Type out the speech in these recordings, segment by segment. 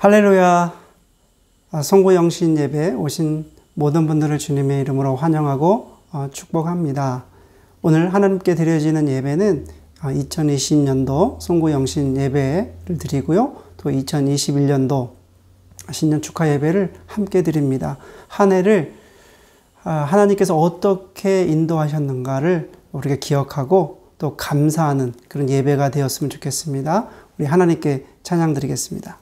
할렐루야. 송구 영신 예배에 오신 모든 분들을 주님의 이름으로 환영하고 축복합니다. 오늘 하나님께 드려지는 예배는 2020년도 송구 영신 예배를 드리고요. 또 2021년도 신년 축하 예배를 함께 드립니다. 한 해를 하나님께서 어떻게 인도하셨는가를 우리가 기억하고 또 감사하는 그런 예배가 되었으면 좋겠습니다. 우리 하나님께 찬양 드리겠습니다.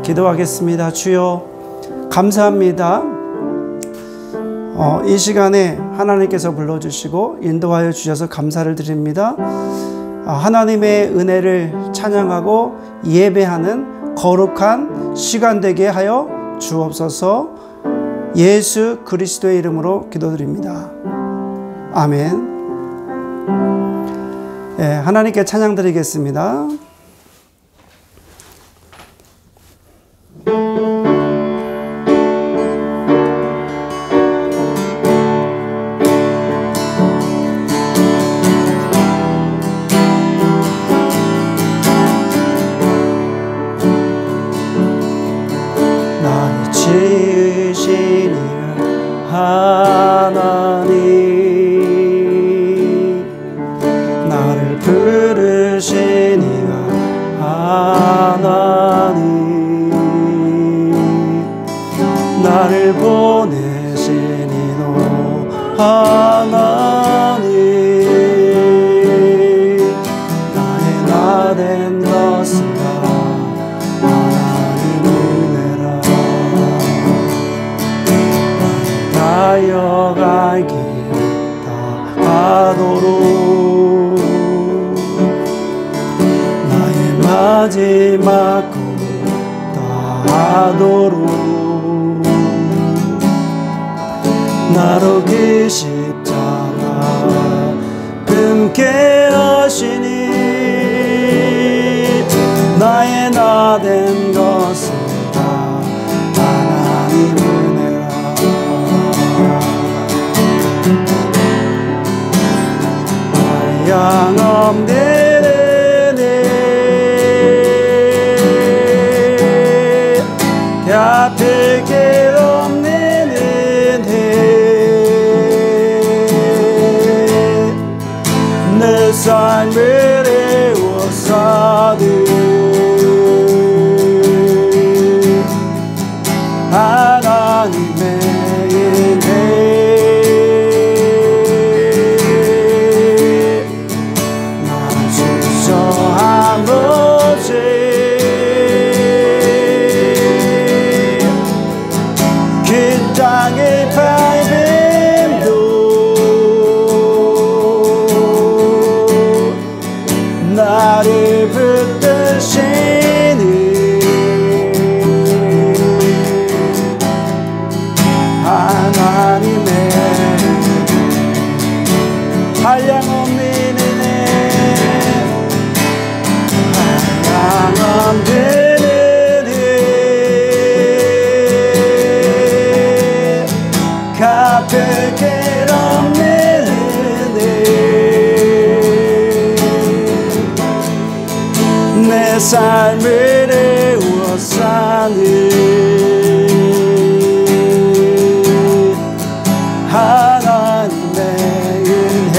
기도하겠습니다. 주여 감사합니다. 이 시간에 하나님께서 불러주시고 인도하여 주셔서 감사를 드립니다. 하나님의 은혜를 찬양하고 예배하는 거룩한 시간 되게 하여 주옵소서. 예수 그리스도의 이름으로 기도드립니다. 아멘. 하나님께 찬양 드리겠습니다. 나를 부르신 이가 하나님, 나를 보내신 이도 하나님, 나의 나 된 것은 다 하나님 은혜라. 인도하여 갈 길 다하도록 나의 마지막 꿈 다하도록 나로 그 십자가 금게 하시니 나의 나 된 것은 다 하나님 은혜라 양없는 은혜 갚을 길 없는 은혜 내 삶을 애워싸는 하나님의 은혜 나 주저함 없이 그 땅을 밟음도 나를 붙드시는 하나님의 한량없는 은혜 한량없는 은혜 갚을 길 없는 은혜 내 삶을 애워싸는 하나님의 은혜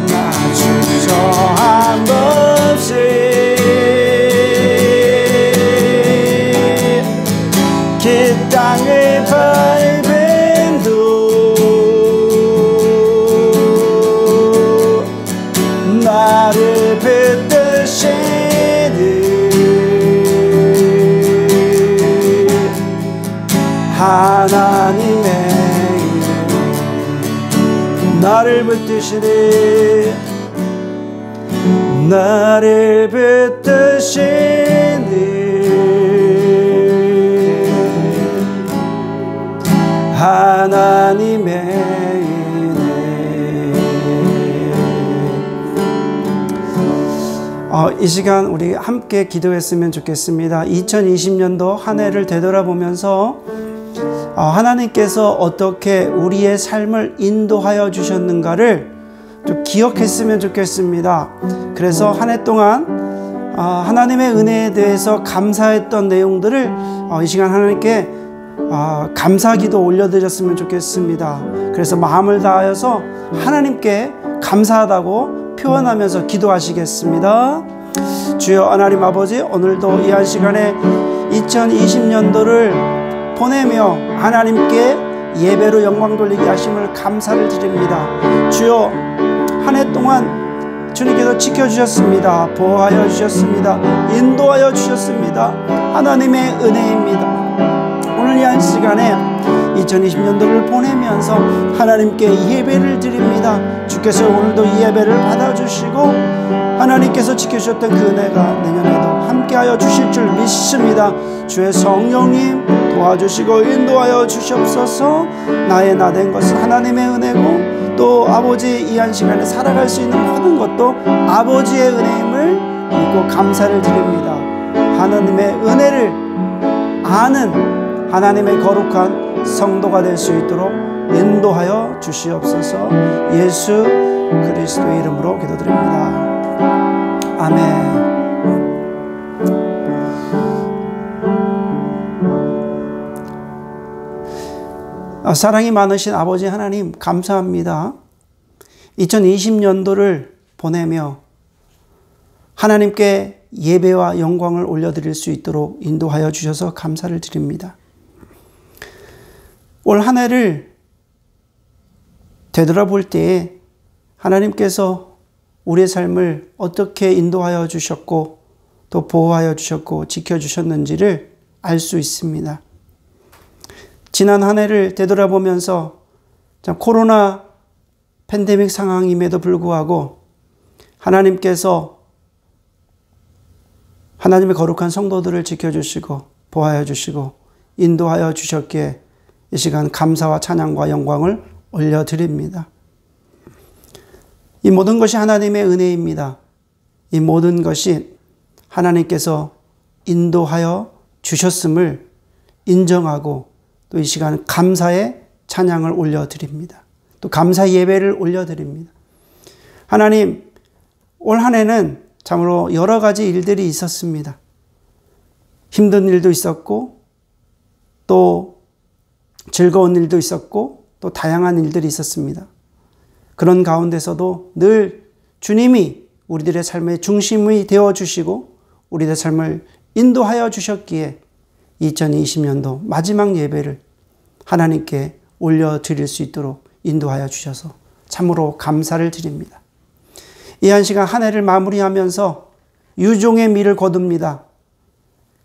나 주저함 없이 그 땅을 밟음도 나를 붙드시는 하나님의 나를 붙드시니 나를 붙드시니 하나님의 은혜 이 시간 우리 함께 기도했으면 좋겠습니다. 2020년도 한 해를 되돌아보면서 하나님께서 어떻게 우리의 삶을 인도하여 주셨는가를 좀 기억했으면 좋겠습니다. 그래서 한 해 동안 하나님의 은혜에 대해서 감사했던 내용들을 이 시간 하나님께 감사기도 올려드렸으면 좋겠습니다. 그래서 마음을 다하여서 하나님께 감사하다고 표현하면서 기도하시겠습니다. 주여 하나님 아버지, 오늘도 이 한 시간에 2020년도를 보내며 하나님께 예배로 영광 돌리게 하심을 감사를 드립니다. 주여 한 해 동안 주님께서 지켜주셨습니다. 보호하여 주셨습니다. 인도하여 주셨습니다. 하나님의 은혜입니다. 오늘 이 한 시간에 2020년도를 보내면서 하나님께 예배를 드립니다. 주께서 오늘도 이 예배를 받아주시고 하나님께서 지켜주셨던 그 은혜가 내년에도 함께하여 주실 줄 믿습니다. 주의 성령님 도와주시고 인도하여 주시옵소서. 나의 나 된 것은 하나님의 은혜고 또 아버지 이 한 시간에 살아갈 수 있는 모든 것도 아버지의 은혜임을 믿고 감사를 드립니다. 하나님의 은혜를 아는 하나님의 거룩한 성도가 될 수 있도록 인도하여 주시옵소서. 예수 그리스도의 이름으로 기도드립니다. 아멘. 사랑이 많으신 아버지 하나님 감사합니다. 2020년도를 보내며 하나님께 예배와 영광을 올려드릴 수 있도록 인도하여 주셔서 감사를 드립니다. 올 한 해를 되돌아볼 때에 하나님께서 우리의 삶을 어떻게 인도하여 주셨고 또 보호하여 주셨고 지켜주셨는지를 알 수 있습니다. 지난 한 해를 되돌아보면서 코로나 팬데믹 상황임에도 불구하고 하나님께서 하나님의 거룩한 성도들을 지켜주시고 보호하여 주시고 인도하여 주셨기에 이 시간 감사와 찬양과 영광을 올려드립니다. 이 모든 것이 하나님의 은혜입니다. 이 모든 것이 하나님께서 인도하여 주셨음을 인정하고 또 이 시간 감사의 찬양을 올려드립니다. 또 감사 예배를 올려드립니다. 하나님, 올 한 해는 참으로 여러 가지 일들이 있었습니다. 힘든 일도 있었고 또 즐거운 일도 있었고 또 다양한 일들이 있었습니다. 그런 가운데서도 늘 주님이 우리들의 삶의 중심이 되어주시고 우리들의 삶을 인도하여 주셨기에 2020년도 마지막 예배를 하나님께 올려드릴 수 있도록 인도하여 주셔서 참으로 감사를 드립니다. 이 한 시간 한 해를 마무리하면서 유종의 미를 거둡니다.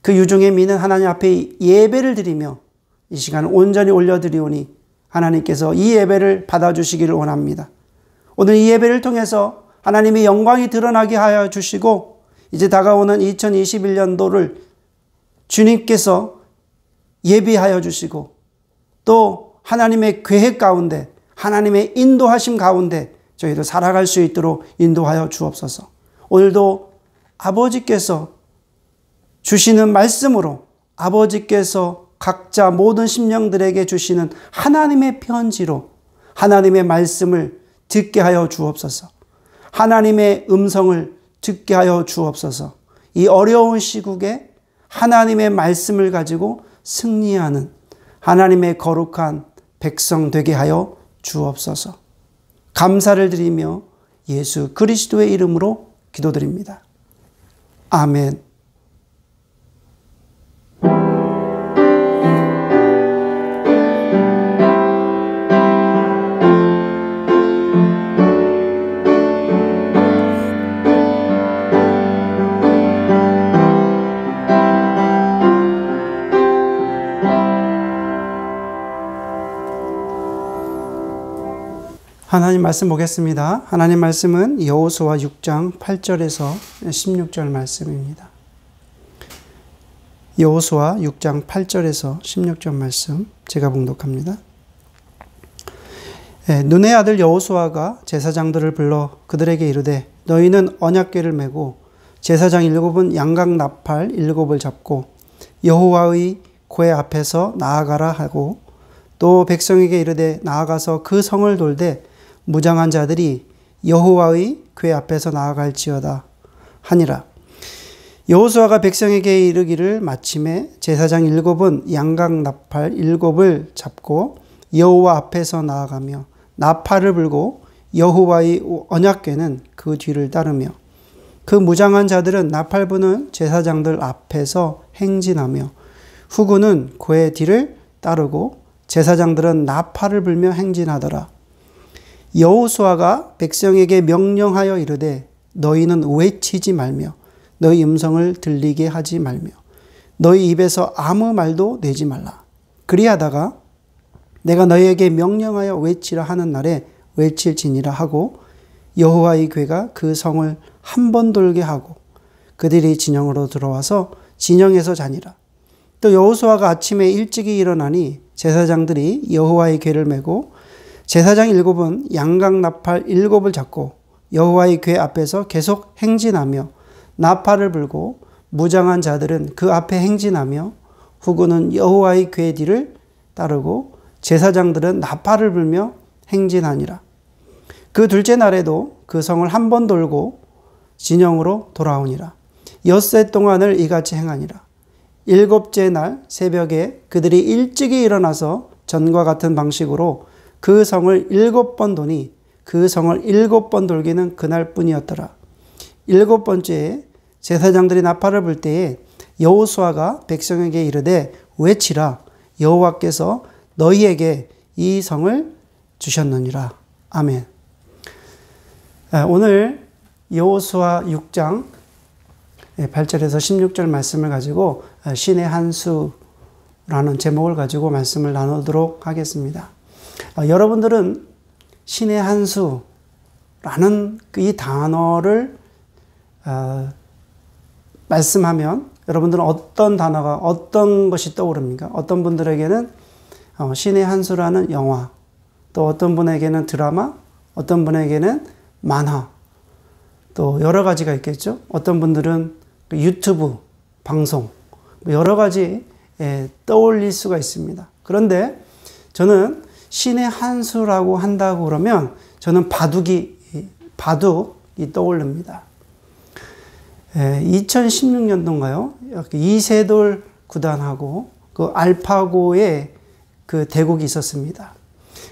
그 유종의 미는 하나님 앞에 예배를 드리며 이 시간 온전히 올려드리오니 하나님께서 이 예배를 받아주시기를 원합니다. 오늘 이 예배를 통해서 하나님의 영광이 드러나게 하여 주시고 이제 다가오는 2021년도를 주님께서 예비하여 주시고 또 하나님의 계획 가운데 하나님의 인도하심 가운데 저희도 살아갈 수 있도록 인도하여 주옵소서. 오늘도 아버지께서 주시는 말씀으로 아버지께서 각자 모든 심령들에게 주시는 하나님의 편지로 하나님의 말씀을 듣게 하여 주옵소서. 하나님의 음성을 듣게 하여 주옵소서. 이 어려운 시국에 하나님의 말씀을 가지고 승리하는 하나님의 거룩한 백성 되게 하여 주옵소서. 감사를 드리며 예수 그리스도의 이름으로 기도드립니다. 아멘. 하나님 말씀 보겠습니다. 하나님 말씀은 여호수아 6장 8절에서 16절 말씀입니다. 여호수아 6장 8절에서 16절 말씀 제가 봉독합니다. 눈의 아들 여호수아가 제사장들을 불러 그들에게 이르되 너희는 언약궤를 메고 제사장 7은 양각 나팔 7을 잡고 여호와의 궤 앞에서 나아가라 하고 또 백성에게 이르되 나아가서 그 성을 돌되 무장한 자들이 여호와의 궤 앞에서 나아갈지어다 하니라. 여호수아가 백성에게 이르기를 마침에 제사장 7은 양각 나팔 7을 잡고 여호와 앞에서 나아가며 나팔을 불고 여호와의 언약궤는 그 뒤를 따르며 그 무장한 자들은 나팔 부는 제사장들 앞에서 행진하며 후군은 궤 뒤를 따르고 제사장들은 나팔을 불며 행진하더라. 여호수아가 백성에게 명령하여 이르되 너희는 외치지 말며 너희 음성을 들리게 하지 말며 너희 입에서 아무 말도 내지 말라. 그리하다가 내가 너희에게 명령하여 외치라 하는 날에 외칠지니라 하고 여호와의 궤가 그 성을 한 번 돌게 하고 그들이 진영으로 들어와서 진영에서 자니라. 또 여호수아가 아침에 일찍이 일어나니 제사장들이 여호와의 궤를 메고 제사장 7은 양각 나팔 7을 잡고 여호와의 궤 앞에서 계속 행진하며 나팔을 불고 무장한 자들은 그 앞에 행진하며 후군은 여호와의 궤 뒤를 따르고 제사장들은 나팔을 불며 행진하니라. 그 둘째 날에도 그 성을 한 번 돌고 진영으로 돌아오니라. 엿새 동안을 이같이 행하니라. 7째 날 새벽에 그들이 일찍이 일어나서 전과 같은 방식으로 그 성을 7번 도니 그 성을 7번 돌기는 그날뿐이었더라. 7번째에 제사장들이 나팔을 불 때에 여호수아가 백성에게 이르되 외치라. 여호와께서 너희에게 이 성을 주셨느니라. 아멘. 오늘 여호수아 6장 8절에서 16절 말씀을 가지고 신의 한 수라는 제목을 가지고 말씀을 나누도록 하겠습니다. 여러분들은 신의 한 수라는 이 단어를 말씀하면 여러분들은 어떤 단어가, 어떤 것이 떠오릅니까? 어떤 분들에게는 신의 한 수라는 영화, 또 어떤 분에게는 드라마, 어떤 분에게는 만화, 또 여러 가지가 있겠죠. 어떤 분들은 유튜브 방송, 여러 가지 떠올릴 수가 있습니다. 그런데 저는 신의 한 수라고 한다고 그러면 저는 바둑이 떠오릅니다. 2016년도인가요? 이세돌 구단하고 그 알파고의 그 대국이 있었습니다.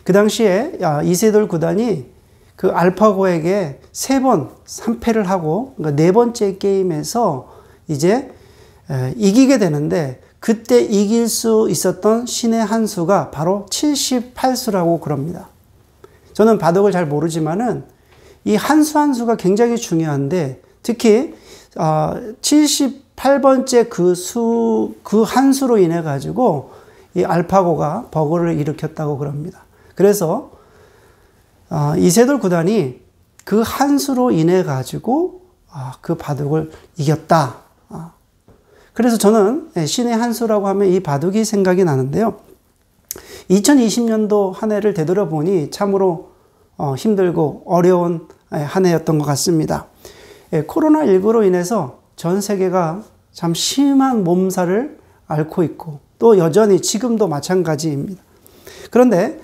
그 당시에 이세돌 구단이 그 알파고에게 3번 3패를 하고, 그러니까 4번째 게임에서 이제 이기게 되는데, 그때 이길 수 있었던 신의 한 수가 바로 78수라고 그럽니다. 저는 바둑을 잘 모르지만은 이 한 수 한 수가 굉장히 중요한데, 특히 78번째 그 한 수로 인해 가지고 이 알파고가 버거를 일으켰다고 그럽니다. 그래서 이세돌 구단이 그 한 수로 인해 가지고 그 바둑을 이겼다. 그래서 저는 신의 한 수라고 하면 이 바둑이 생각이 나는데요. 2020년도 한 해를 되돌아보니 참으로 힘들고 어려운 한 해였던 것 같습니다. 코로나19로 인해서 전 세계가 참 심한 몸살을 앓고 있고, 또 여전히 지금도 마찬가지입니다. 그런데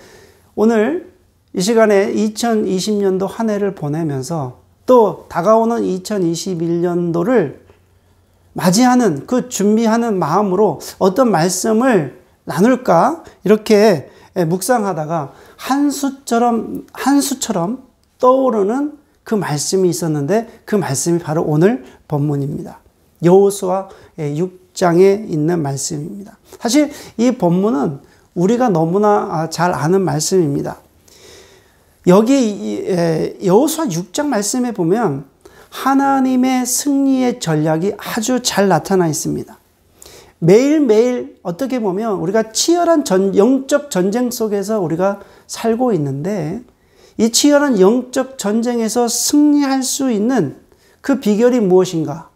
오늘 이 시간에 2020년도 한 해를 보내면서 또 다가오는 2021년도를 맞이하는 그 준비하는 마음으로 어떤 말씀을 나눌까 이렇게 묵상하다가 한 수처럼 떠오르는 그 말씀이 있었는데, 그 말씀이 바로 오늘 본문입니다. 여호수아 6장에 있는 말씀입니다. 사실 이 본문은 우리가 너무나 잘 아는 말씀입니다. 여기 여호수아 6장 말씀에 보면 하나님의 승리의 전략이 아주 잘 나타나 있습니다. 매일매일 어떻게 보면 우리가 치열한 영적 전쟁 속에서 우리가 살고 있는데, 이 치열한 영적 전쟁에서 승리할 수 있는 그 비결이 무엇인가?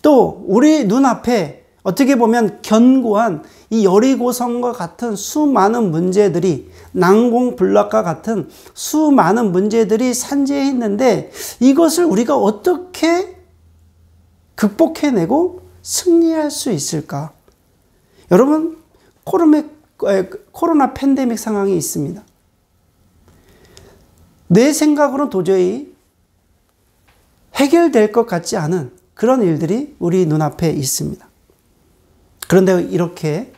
또 우리 눈앞에 어떻게 보면 견고한 이 여리고성과 같은 수많은 문제들이, 난공불락과 같은 수많은 문제들이 산재해 있는데, 이것을 우리가 어떻게 극복해내고 승리할 수 있을까? 여러분, 코로나 팬데믹 상황이 있습니다. 내 생각으로는 도저히 해결될 것 같지 않은 그런 일들이 우리 눈앞에 있습니다. 그런데 이렇게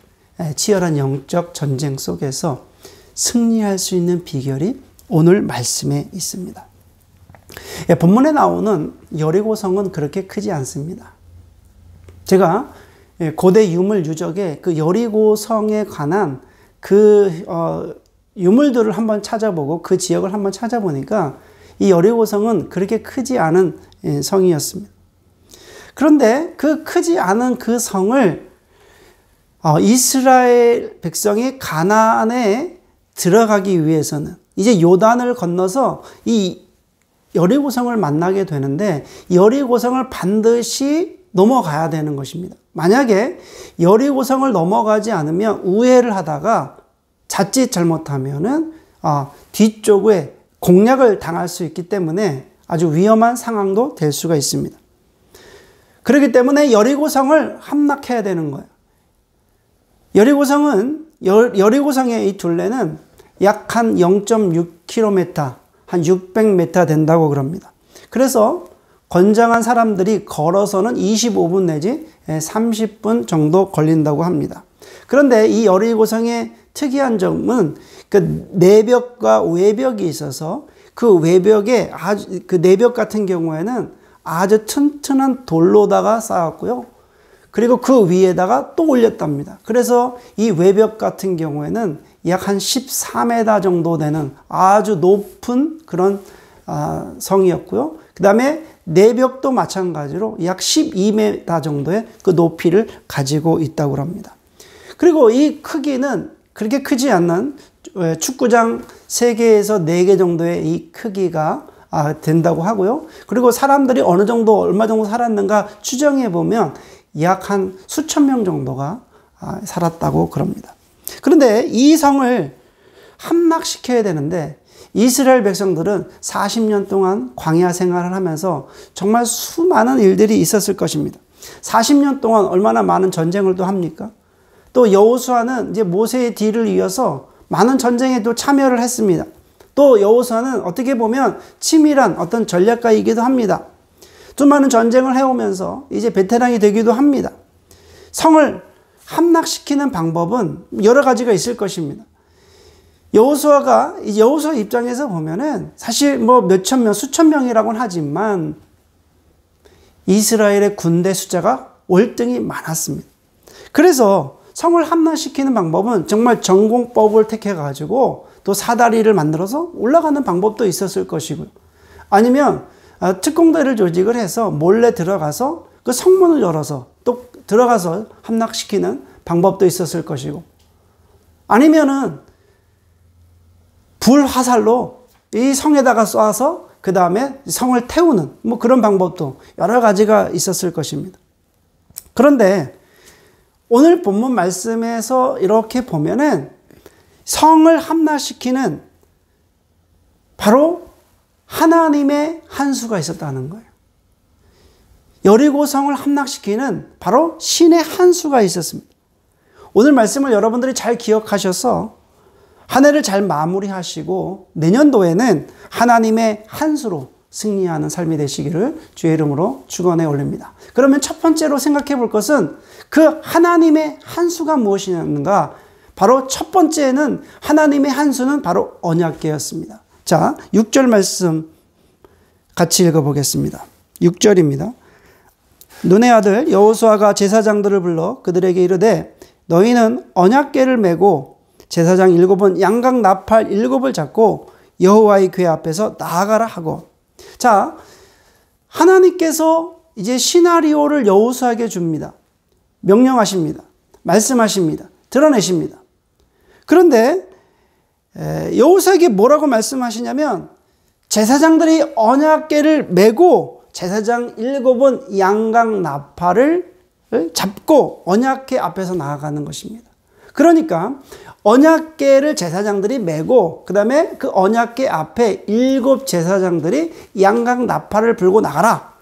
치열한 영적 전쟁 속에서 승리할 수 있는 비결이 오늘 말씀에 있습니다. 본문에 나오는 여리고성은 그렇게 크지 않습니다. 제가 고대 유물 유적에 그 여리고성에 관한 그 유물들을 한번 찾아보고 그 지역을 한번 찾아보니까 이 여리고성은 그렇게 크지 않은 성이었습니다. 그런데 그 크지 않은 그 성을 이스라엘 백성이 가나안에 들어가기 위해서는 이제 요단을 건너서 이 여리고성을 만나게 되는데, 여리고성을 반드시 넘어가야 되는 것입니다. 만약에 여리고성을 넘어가지 않으면 우회를 하다가 자칫 잘못하면은 뒤쪽에 공략을 당할 수 있기 때문에 아주 위험한 상황도 될 수가 있습니다. 그렇기 때문에 여리고성을 함락해야 되는 거예요. 여리고성의 이 둘레는 약 한 0.6km, 한 600m 된다고 그럽니다. 그래서 건장한 사람들이 걸어서는 25분 내지 30분 정도 걸린다고 합니다. 그런데 이 여리고성의 특이한 점은 그 내벽과 외벽이 있어서, 그 외벽에 그 내벽 같은 경우에는 아주 튼튼한 돌로다가 쌓았고요. 그리고 그 위에다가 또 올렸답니다. 그래서 이 외벽 같은 경우에는 약 한 14m 정도 되는 아주 높은 그런 성이었고요. 그 다음에 내벽도 마찬가지로 약 12m 정도의 그 높이를 가지고 있다고 합니다. 그리고 이 크기는 그렇게 크지 않는 축구장 3개에서 4개 정도의 이 크기가 된다고 하고요. 그리고 사람들이 어느 정도 얼마 정도 살았는가 추정해 보면 약 한 수천 명 정도가 살았다고 그럽니다. 그런데 이 성을 함락시켜야 되는데 이스라엘 백성들은 40년 동안 광야 생활을 하면서 정말 수많은 일들이 있었을 것입니다. 40년 동안 얼마나 많은 전쟁을 또 합니까? 또 여호수아는 이제 모세의 뒤를 이어서 많은 전쟁에 또 참여를 했습니다. 또 여호수아는 어떻게 보면 치밀한 어떤 전략가이기도 합니다. 또 많은 전쟁을 해오면서 이제 베테랑이 되기도 합니다. 성을 함락시키는 방법은 여러 가지가 있을 것입니다. 여호수아 입장에서 보면은 사실 뭐 몇천 명, 수천 명이라고는 하지만 이스라엘의 군대 숫자가 월등히 많았습니다. 그래서 성을 함락시키는 방법은 정말 전공법을 택해가지고 또 사다리를 만들어서 올라가는 방법도 있었을 것이고요. 아니면 특공대를 조직을 해서 몰래 들어가서 그 성문을 열어서 또 들어가서 함락시키는 방법도 있었을 것이고, 아니면은 불화살로 이 성에다가 쏴서 그 다음에 성을 태우는 뭐 그런 방법도 여러 가지가 있었을 것입니다. 그런데 오늘 본문 말씀에서 이렇게 보면은 성을 함락시키는 바로 하나님의 한 수가 있었다는 거예요. 여리고 성을 함락시키는 바로 신의 한 수가 있었습니다. 오늘 말씀을 여러분들이 잘 기억하셔서 한 해를 잘 마무리하시고 내년도에는 하나님의 한 수로 승리하는 삶이 되시기를 주의 이름으로 축원해 올립니다. 그러면 첫 번째로 생각해 볼 것은 그 하나님의 한 수가 무엇이었는가? 바로 첫 번째는 하나님의 한 수는 바로 언약궤였습니다. 자, 6절 말씀 같이 읽어보겠습니다. 6절입니다. 눈의 아들 여호수아가 제사장들을 불러 그들에게 이르되 너희는 언약궤를 메고 제사장 7은 양각 나팔 7을 잡고 여호와의 궤 앞에서 나아가라 하고. 자, 하나님께서 이제 시나리오를 여호수아에게 줍니다. 명령하십니다. 말씀하십니다. 드러내십니다. 그런데 여호수아에게 뭐라고 말씀하시냐면 제사장들이 언약궤를 메고 제사장 7은 양각 나팔을 잡고 언약궤 앞에서 나아가는 것입니다. 그러니까 언약궤를 제사장들이 메고 그 다음에 그 언약궤 앞에 7 제사장들이 양각 나팔을 불고 나가라.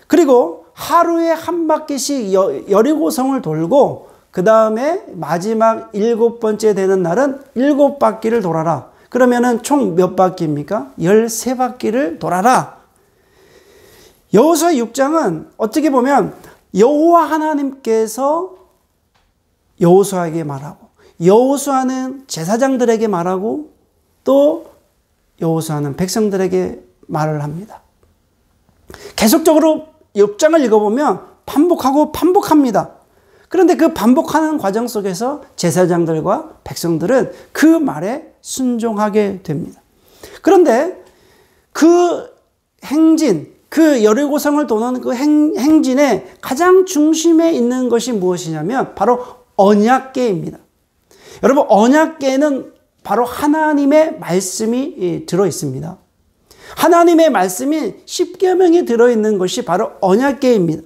그리고 하루에 한 바퀴씩 여리고성을 돌고 그 다음에 마지막 7번째 되는 날은 7바퀴를 돌아라. 그러면은 총 몇 바퀴입니까? 13바퀴를 돌아라. 여호수아 6장은 어떻게 보면 여호와 하나님께서 여호수아에게 말하고 여호수아는 제사장들에게 말하고 또 여호수아는 백성들에게 말을 합니다. 계속적으로 6장을 읽어보면 반복하고 반복합니다. 그런데 그 반복하는 과정 속에서 제사장들과 백성들은 그 말에 순종하게 됩니다. 그런데 그 행진, 그 여리고성을 도는 그 행진의 가장 중심에 있는 것이 무엇이냐면 바로 언약궤입니다. 여러분, 언약궤는 바로 하나님의 말씀이 들어 있습니다. 하나님의 말씀이 십계명이 들어있는 것이 바로 언약궤입니다.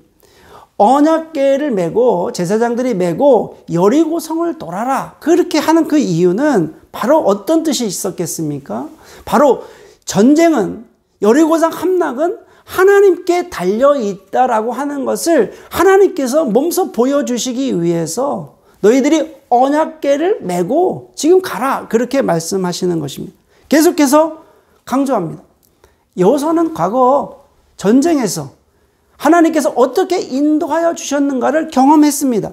언약궤를 메고 제사장들이 메고 여리고성을 돌아라. 그렇게 하는 그 이유는 바로 어떤 뜻이 있었겠습니까? 바로 전쟁은 여리고성 함락은 하나님께 달려있다라고 하는 것을 하나님께서 몸소 보여주시기 위해서 너희들이 언약궤를 메고 지금 가라. 그렇게 말씀하시는 것입니다. 계속해서 강조합니다. 여호수아는 과거 전쟁에서 하나님께서 어떻게 인도하여 주셨는가를 경험했습니다.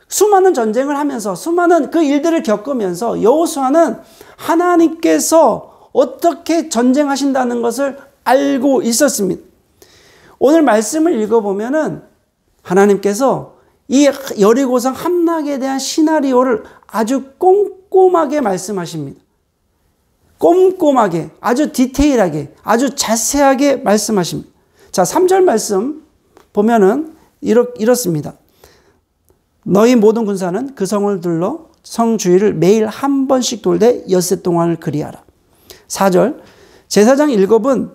수많은 전쟁을 하면서 수많은 그 일들을 겪으면서 여호수아는 하나님께서 어떻게 전쟁하신다는 것을 알고 있었습니다. 오늘 말씀을 읽어보면은 하나님께서 이 여리고성 함락에 대한 시나리오를 아주 꼼꼼하게 말씀하십니다. 꼼꼼하게, 아주 디테일하게, 아주 자세하게 말씀하십니다. 자, 3절 말씀 보면은 이렇습니다. 너희 모든 군사는 그 성을 둘러 성 주위를 매일 한 번씩 돌되 엿새 동안을 그리하라. 4절 제사장 7은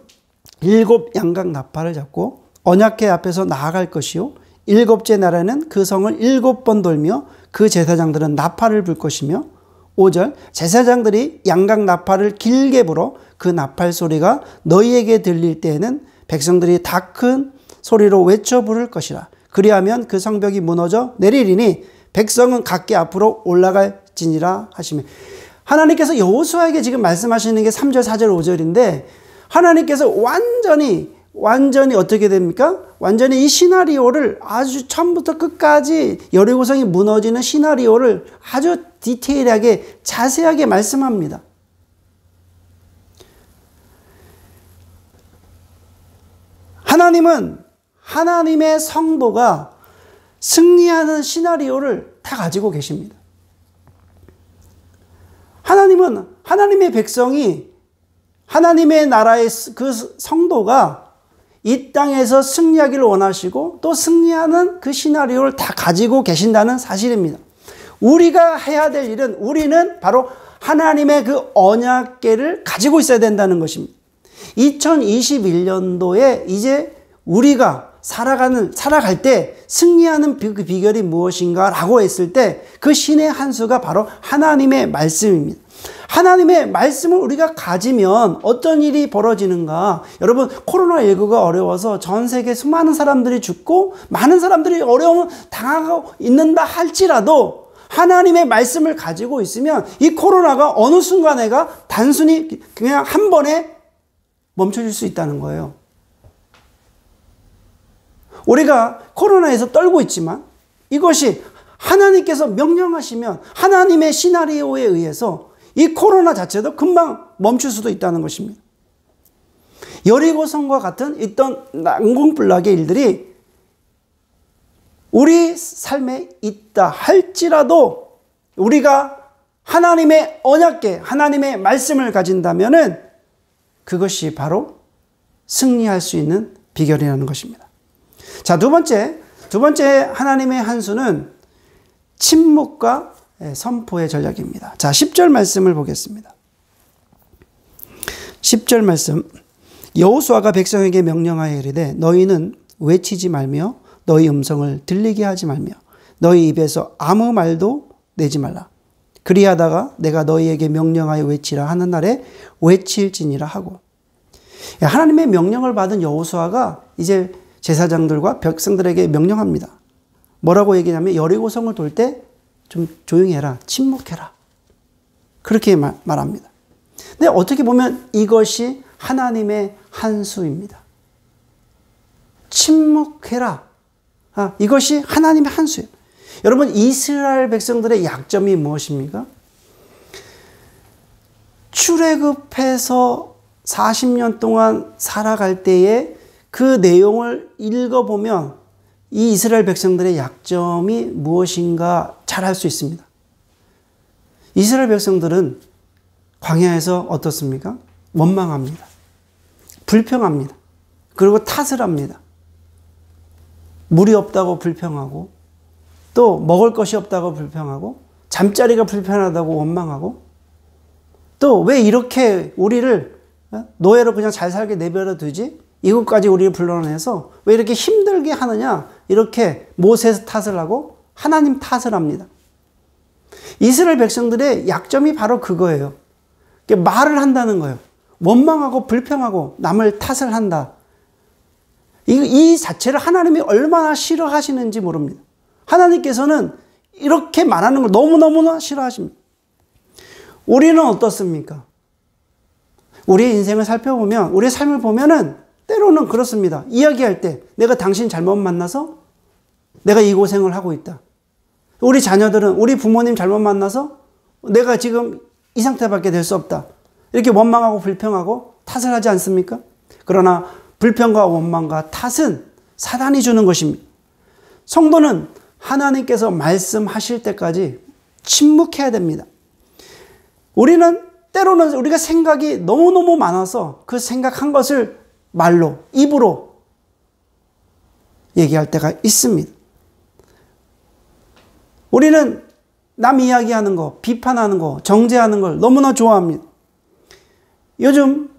7 양각 나팔을 잡고 언약궤 앞에서 나아갈 것이요 7째 날에는 그 성을 7번 돌며 그 제사장들은 나팔을 불 것이며 5절 제사장들이 양각 나팔을 길게 불어 그 나팔 소리가 너희에게 들릴 때에는 백성들이 다 큰 소리로 외쳐 부를 것이라. 그리하면 그 성벽이 무너져 내리리니 백성은 각기 앞으로 올라갈지니라 하시며, 하나님께서 여호수아에게 지금 말씀하시는 게 3절, 4절, 5절인데 하나님께서 완전히 어떻게 됩니까? 완전히 이 시나리오를 아주 처음부터 끝까지 여리고성이 무너지는 시나리오를 아주 디테일하게 자세하게 말씀합니다. 하나님은 하나님의 성도가 승리하는 시나리오를 다 가지고 계십니다. 하나님은 하나님의 백성이 하나님의 나라의 그 성도가 이 땅에서 승리하기를 원하시고 또 승리하는 그 시나리오를 다 가지고 계신다는 사실입니다. 우리가 해야 될 일은 우리는 바로 하나님의 그 언약궤를 가지고 있어야 된다는 것입니다. 2021년도에 이제 우리가 살아갈 때 승리하는 그 비결이 무엇인가 라고 했을 때 그 신의 한 수가 바로 하나님의 말씀입니다. 하나님의 말씀을 우리가 가지면 어떤 일이 벌어지는가? 여러분, 코로나19가 어려워서 전 세계 수많은 사람들이 죽고 많은 사람들이 어려움을 당하고 있는다 할지라도 하나님의 말씀을 가지고 있으면 이 코로나가 어느 순간에가 단순히 그냥 한 번에 멈춰질 수 있다는 거예요. 우리가 코로나에서 떨고 있지만 이것이 하나님께서 명령하시면 하나님의 시나리오에 의해서 이 코로나 자체도 금방 멈출 수도 있다는 것입니다. 여리고성과 같은 있던 난공불락의 일들이 우리 삶에 있다 할지라도 우리가 하나님의 언약궤, 하나님의 말씀을 가진다면은 그것이 바로 승리할 수 있는 비결이라는 것입니다. 자, 두 번째 하나님의 한 수는 침묵과 선포의 전략입니다. 자, 10절 말씀을 보겠습니다. 10절 말씀. 여호수아가 백성에게 명령하여 이르되 너희는 외치지 말며 너희 음성을 들리게 하지 말며 너희 입에서 아무 말도 내지 말라. 그리하다가 내가 너희에게 명령하여 외치라 하는 날에 외칠지니라 하고. 하나님의 명령을 받은 여호수아가 이제 제사장들과 백성들에게 명령합니다. 뭐라고 얘기하냐면 여리고성을 돌 때 좀 조용히 해라. 침묵해라. 그렇게 말합니다. 근데 어떻게 보면 이것이 하나님의 한 수입니다. 침묵해라. 이것이 하나님의 한 수예요. 여러분, 이스라엘 백성들의 약점이 무엇입니까? 출애굽해서 40년 동안 살아갈 때에 그 내용을 읽어보면 이 이스라엘 백성들의 약점이 무엇인가 잘 알 수 있습니다. 이스라엘 백성들은 광야에서 어떻습니까? 원망합니다. 불평합니다. 그리고 탓을 합니다. 물이 없다고 불평하고 또 먹을 것이 없다고 불평하고 잠자리가 불편하다고 원망하고 또 왜 이렇게 우리를 노예로 그냥 잘 살게 내버려 두지? 이곳까지 우리를 불러내서 왜 이렇게 힘들게 하느냐? 이렇게 모세에서 탓을 하고 하나님 탓을 합니다. 이스라엘 백성들의 약점이 바로 그거예요. 말을 한다는 거예요. 원망하고 불평하고 남을 탓을 한다. 이 자체를 하나님이 얼마나 싫어하시는지 모릅니다. 하나님께서는 이렇게 말하는 걸 너무너무나 싫어하십니다. 우리는 어떻습니까? 우리의 인생을 살펴보면, 우리의 삶을 보면은 때로는 그렇습니다. 이야기할 때 내가 당신 잘못 만나서 내가 이 고생을 하고 있다. 우리 자녀들은 우리 부모님 잘못 만나서 내가 지금 이 상태밖에 될 수 없다. 이렇게 원망하고 불평하고 탓을 하지 않습니까? 그러나 불평과 원망과 탓은 사단이 주는 것입니다. 성도는 하나님께서 말씀하실 때까지 침묵해야 됩니다. 우리는 때로는 우리가 생각이 너무너무 많아서 그 생각한 것을 말로, 입으로 얘기할 때가 있습니다. 우리는 남 이야기하는 거, 비판하는 거, 정죄하는 걸 너무나 좋아합니다. 요즘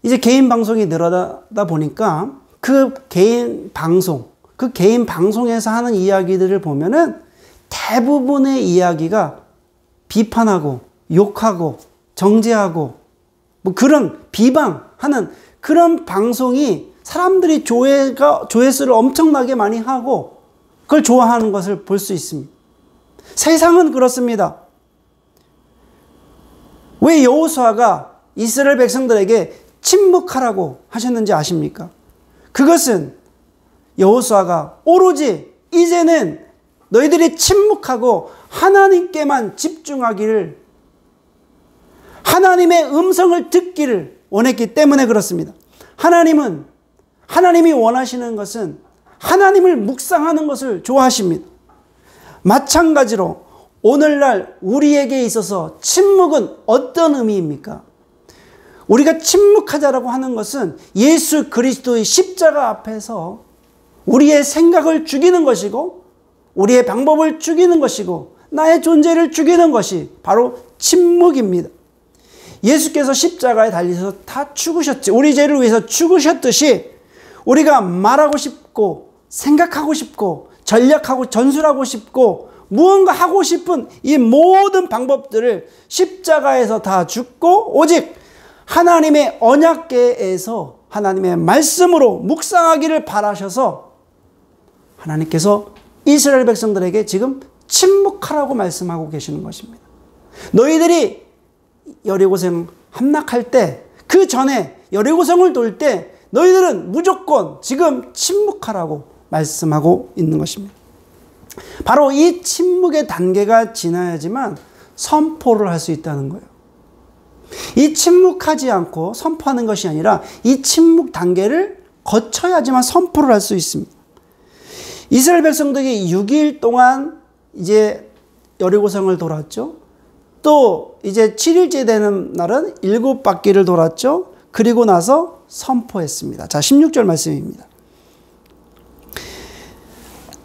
이제 개인 방송이 늘어나다 보니까 그 개인 방송에서 하는 이야기들을 보면은 대부분의 이야기가 비판하고 욕하고 정죄하고 뭐 그런 비방하는 그런 방송이 사람들이 조회수를 엄청나게 많이 하고 그걸 좋아하는 것을 볼 수 있습니다. 세상은 그렇습니다. 왜 여호수아가 이스라엘 백성들에게 침묵하라고 하셨는지 아십니까? 그것은 여호수아가 오로지 이제는 너희들이 침묵하고 하나님께만 집중하기를, 하나님의 음성을 듣기를 원했기 때문에 그렇습니다. 하나님이 원하시는 것은 하나님을 묵상하는 것을 좋아하십니다. 마찬가지로 오늘날 우리에게 있어서 침묵은 어떤 의미입니까? 우리가 침묵하자라고 하는 것은 예수 그리스도의 십자가 앞에서 우리의 생각을 죽이는 것이고 우리의 방법을 죽이는 것이고 나의 존재를 죽이는 것이 바로 침묵입니다. 예수께서 십자가에 달리셔서 다 죽으셨지. 우리 죄를 위해서 죽으셨듯이 우리가 말하고 싶고 생각하고 싶고 전략하고 전술하고 싶고 무언가 하고 싶은 이 모든 방법들을 십자가에서 다 죽고 오직 하나님의 언약궤에서 하나님의 말씀으로 묵상하기를 바라셔서 하나님께서 이스라엘 백성들에게 지금 침묵하라고 말씀하고 계시는 것입니다. 너희들이 여리고성 함락할 때, 그 전에 여리고성을 돌 때 너희들은 무조건 지금 침묵하라고 말씀하고 있는 것입니다. 바로 이 침묵의 단계가 지나야지만 선포를 할 수 있다는 거예요. 이 침묵하지 않고 선포하는 것이 아니라 이 침묵 단계를 거쳐야지만 선포를 할 수 있습니다. 이스라엘 백성들이 6일 동안 이제 여리고성을 돌았죠. 또 이제 7일째 되는 날은 7바퀴를 돌았죠. 그리고 나서 선포했습니다. 자, 16절 말씀입니다.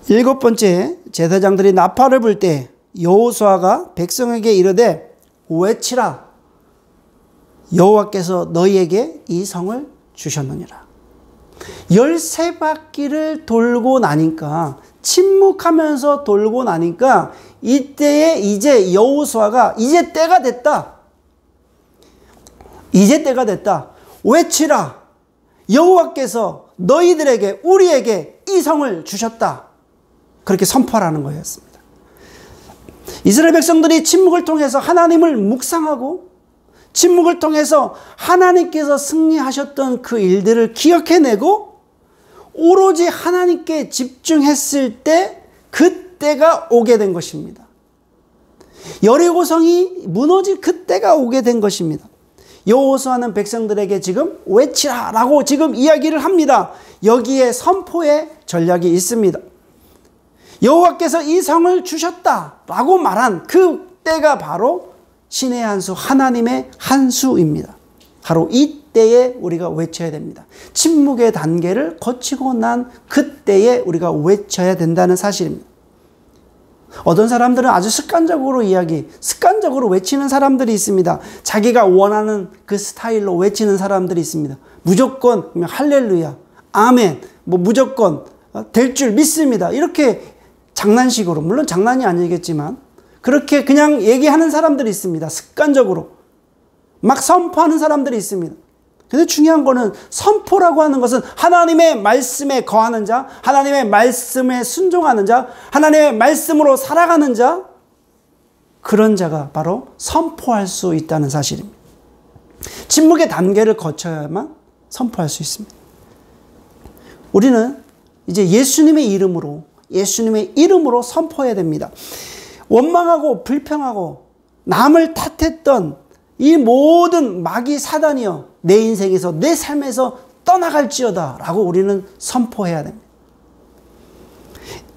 7번째, 제사장들이 나팔을 불 때 여호수아가 백성에게 이르되 외치라, 여호와께서 너희에게 이 성을 주셨느니라. 13바퀴를 돌고 나니까, 침묵하면서 돌고 나니까 이때에 이제 여호수아가 이제 때가 됐다. 이제 때가 됐다. 외치라. 여호와께서 너희들에게, 우리에게 이 성을 주셨다. 그렇게 선포하라는 거였습니다. 이스라엘 백성들이 침묵을 통해서 하나님을 묵상하고 침묵을 통해서 하나님께서 승리하셨던 그 일들을 기억해내고 오로지 하나님께 집중했을 때 그때가 오게 된 것입니다. 여리고성이 무너질 그때가 오게 된 것입니다. 여호수아는 백성들에게 지금 외치라 라고 지금 이야기를 합니다. 여기에 선포의 전략이 있습니다. 여호와께서 이 성을 주셨다 라고 말한 그 때가 바로 신의 한 수, 하나님의 한 수입니다. 바로 이때에 우리가 외쳐야 됩니다. 침묵의 단계를 거치고 난 그때에 우리가 외쳐야 된다는 사실입니다. 어떤 사람들은 아주 습관적으로 외치는 사람들이 있습니다. 자기가 원하는 그 스타일로 외치는 사람들이 있습니다. 무조건 할렐루야, 아멘, 무조건 될 줄 믿습니다. 이렇게 장난식으로, 물론 장난이 아니겠지만 그렇게 그냥 얘기하는 사람들이 있습니다. 습관적으로 막 선포하는 사람들이 있습니다. 근데 중요한 거는 선포라고 하는 것은 하나님의 말씀에 거하는 자, 하나님의 말씀에 순종하는 자, 하나님의 말씀으로 살아가는 자, 그런 자가 바로 선포할 수 있다는 사실입니다. 침묵의 단계를 거쳐야만 선포할 수 있습니다. 우리는 이제 예수님의 이름으로 선포해야 됩니다. 원망하고 불평하고 남을 탓했던 이 모든 마귀 사단이여 내 인생에서, 내 삶에서 떠나갈지어다 라고 우리는 선포해야 됩니다.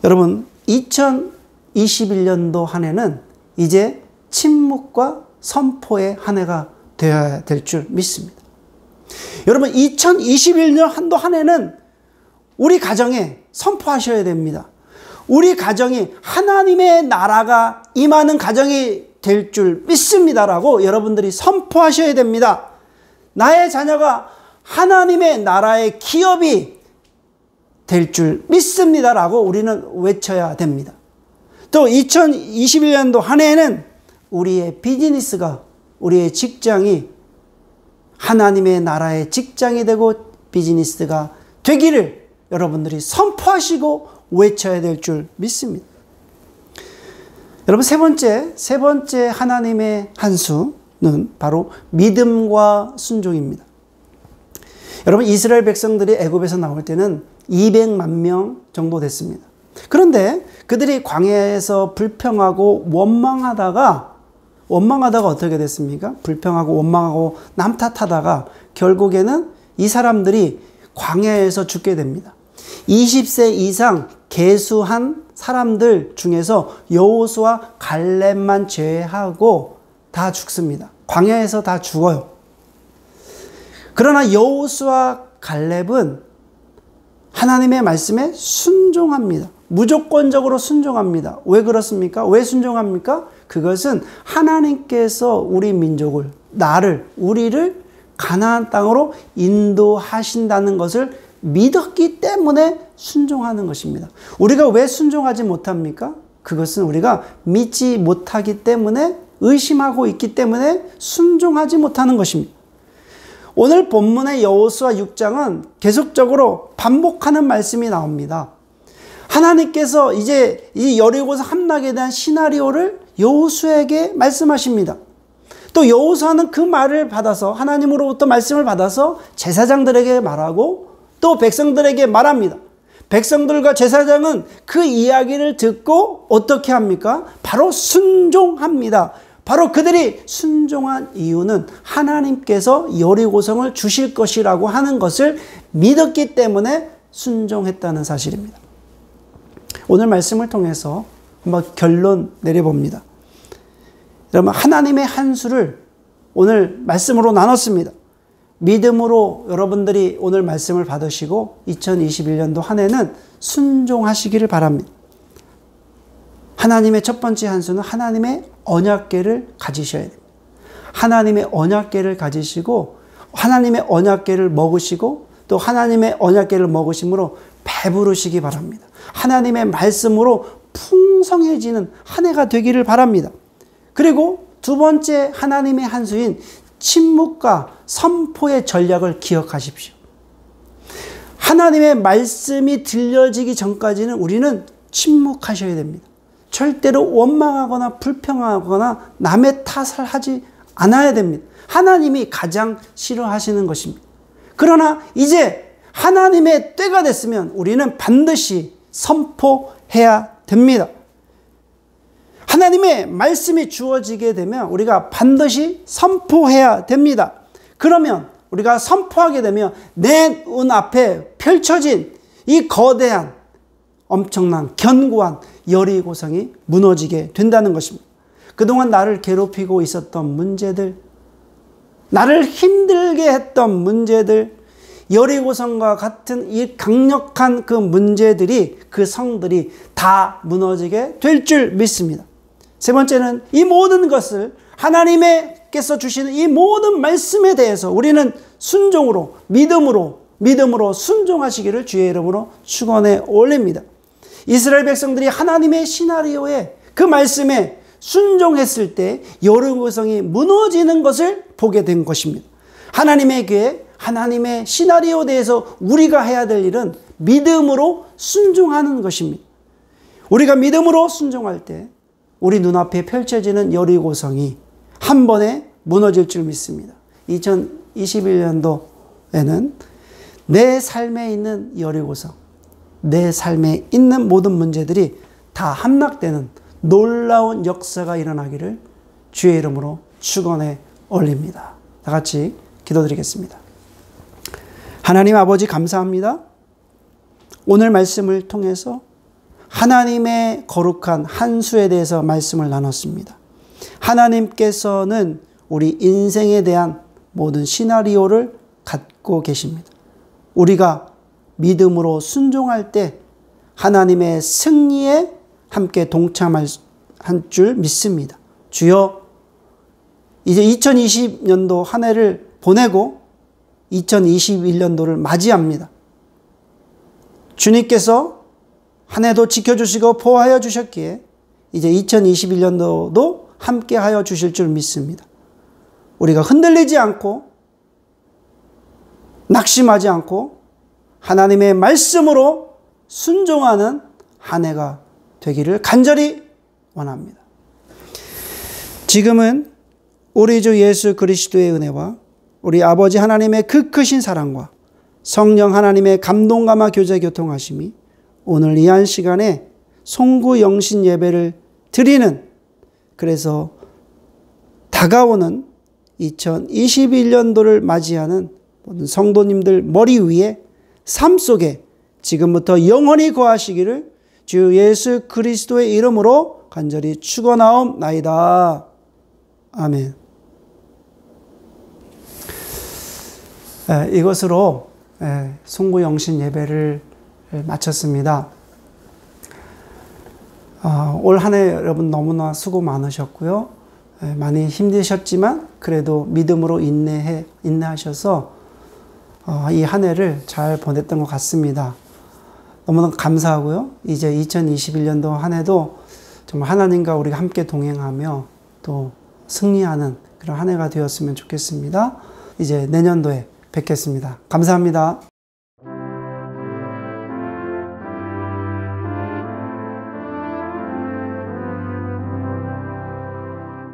여러분, 2021년도 한 해는 이제 침묵과 선포의 한 해가 되어야 될 줄 믿습니다. 여러분, 2021년 한도 한 해는 우리 가정에 선포하셔야 됩니다. 우리 가정이 하나님의 나라가 임하는 가정이 될 줄 믿습니다라고 여러분들이 선포하셔야 됩니다. 나의 자녀가 하나님의 나라의 기업이 될 줄 믿습니다라고 우리는 외쳐야 됩니다. 또 2021년도 한 해에는 우리의 비즈니스가, 우리의 직장이 하나님의 나라의 직장이 되고 비즈니스가 되기를 여러분들이 선포하시고 외쳐야 될 줄 믿습니다. 여러분, 세 번째 하나님의 한 수는 바로 믿음과 순종입니다. 여러분, 이스라엘 백성들이 애굽에서 나올 때는 200만 명 정도 됐습니다. 그런데 그들이 광야에서 불평하고 원망하다가 어떻게 됐습니까? 불평하고 원망하고 남 탓하다가 결국에는 이 사람들이 광야에서 죽게 됩니다. 20세 이상 계수한 사람들 중에서 여호수아 갈렙만 제외하고 다 죽습니다. 광야에서 다 죽어요. 그러나 여호수아 갈렙은 하나님의 말씀에 순종합니다. 무조건적으로 순종합니다. 왜 그렇습니까? 왜 순종합니까? 그것은 하나님께서 우리 민족을, 우리를 가나안 땅으로 인도하신다는 것을 믿었기 때문에 순종하는 것입니다. 우리가 왜 순종하지 못합니까? 그것은 우리가 믿지 못하기 때문에, 의심하고 있기 때문에 순종하지 못하는 것입니다. 오늘 본문의 여호수아 6장은 계속적으로 반복하는 말씀이 나옵니다. 하나님께서 이제 이 여리고서 함락에 대한 시나리오를 여호수아에게 말씀하십니다. 또 여호수아는 그 말을 받아서, 하나님으로부터 말씀을 받아서 제사장들에게 말하고 또 백성들에게 말합니다. 백성들과 제사장은 그 이야기를 듣고 어떻게 합니까? 바로 순종합니다. 바로 그들이 순종한 이유는 하나님께서 여리고성을 주실 것이라고 하는 것을 믿었기 때문에 순종했다는 사실입니다. 오늘 말씀을 통해서 한번 결론 내려봅니다. 여러분, 하나님의 한 수를 오늘 말씀으로 나눴습니다. 믿음으로 여러분들이 오늘 말씀을 받으시고 2021년도 한 해는 순종하시기를 바랍니다. 하나님의 첫 번째 한 수는 하나님의 언약궤를 가지셔야 됩니다. 하나님의 언약궤를 가지시고 하나님의 언약궤를 먹으시고 또 하나님의 언약궤를 먹으심으로 배부르시기 바랍니다. 하나님의 말씀으로 풍성해지는 한 해가 되기를 바랍니다. 그리고 두 번째 하나님의 한 수인 침묵과 선포의 전략을 기억하십시오. 하나님의 말씀이 들려지기 전까지는 우리는 침묵하셔야 됩니다. 절대로 원망하거나 불평하거나 남의 탓을 하지 않아야 됩니다. 하나님이 가장 싫어하시는 것입니다. 그러나 이제 하나님의 때가 됐으면 우리는 반드시 선포해야 됩니다. 하나님의 말씀이 주어지게 되면 우리가 반드시 선포해야 됩니다. 그러면 우리가 선포하게 되면 내 눈앞에 펼쳐진 이 거대한 엄청난 견고한 여리고성이 무너지게 된다는 것입니다. 그동안 나를 괴롭히고 있었던 문제들, 나를 힘들게 했던 문제들, 여리고성과 같은 이 강력한 그 문제들이, 그 성들이 다 무너지게 될 줄 믿습니다. 세 번째는 이 모든 것을 하나님께서 주시는 이 모든 말씀에 대해서 우리는 순종으로, 믿음으로 순종하시기를 주의 이름으로 축원해 올립니다. 이스라엘 백성들이 하나님의 시나리오에, 그 말씀에 순종했을 때 여리고성이 무너지는 것을 보게 된 것입니다. 하나님의 교회, 하나님의 시나리오에 대해서 우리가 해야 될 일은 믿음으로 순종하는 것입니다. 우리가 믿음으로 순종할 때 우리 눈앞에 펼쳐지는 여리고성이 한 번에 무너질 줄 믿습니다. 2021년도에는 내 삶에 있는 여리고성, 내 삶에 있는 모든 문제들이 다 함락되는 놀라운 역사가 일어나기를 주의 이름으로 축원해 올립니다. 다 같이 기도드리겠습니다. 하나님 아버지, 감사합니다. 오늘 말씀을 통해서 하나님의 거룩한 한 수에 대해서 말씀을 나눴습니다. 하나님께서는 우리 인생에 대한 모든 시나리오를 갖고 계십니다. 우리가 믿음으로 순종할 때 하나님의 승리에 함께 동참할 줄 믿습니다. 주여, 이제 2020년도 한 해를 보내고 2021년도를 맞이합니다. 주님께서 한 해도 지켜주시고 보호하여 주셨기에 이제 2021년도도 함께하여 주실 줄 믿습니다. 우리가 흔들리지 않고 낙심하지 않고 하나님의 말씀으로 순종하는 한 해가 되기를 간절히 원합니다. 지금은 우리 주 예수 그리스도의 은혜와 우리 아버지 하나님의 그 크신 사랑과 성령 하나님의 감동감화 교제 교통하심이 오늘 이 한 시간에 송구 영신 예배를 드리는, 그래서 다가오는 2021년도를 맞이하는 모든 성도님들 머리 위에 삶 속에 지금부터 영원히 거하시기를 주 예수 그리스도의 이름으로 간절히 축원하옵나이다. 아멘. 이것으로 송구 영신 예배를 마쳤습니다. 올 한 해 여러분 너무나 수고 많으셨고요. 많이 힘드셨지만 그래도 믿음으로 인내하셔서 이 한 해를 잘 보냈던 것 같습니다. 너무나 감사하고요. 이제 2021년도 한 해도 정말 하나님과 우리가 함께 동행하며 또 승리하는 그런 한 해가 되었으면 좋겠습니다. 이제 내년도에 뵙겠습니다. 감사합니다.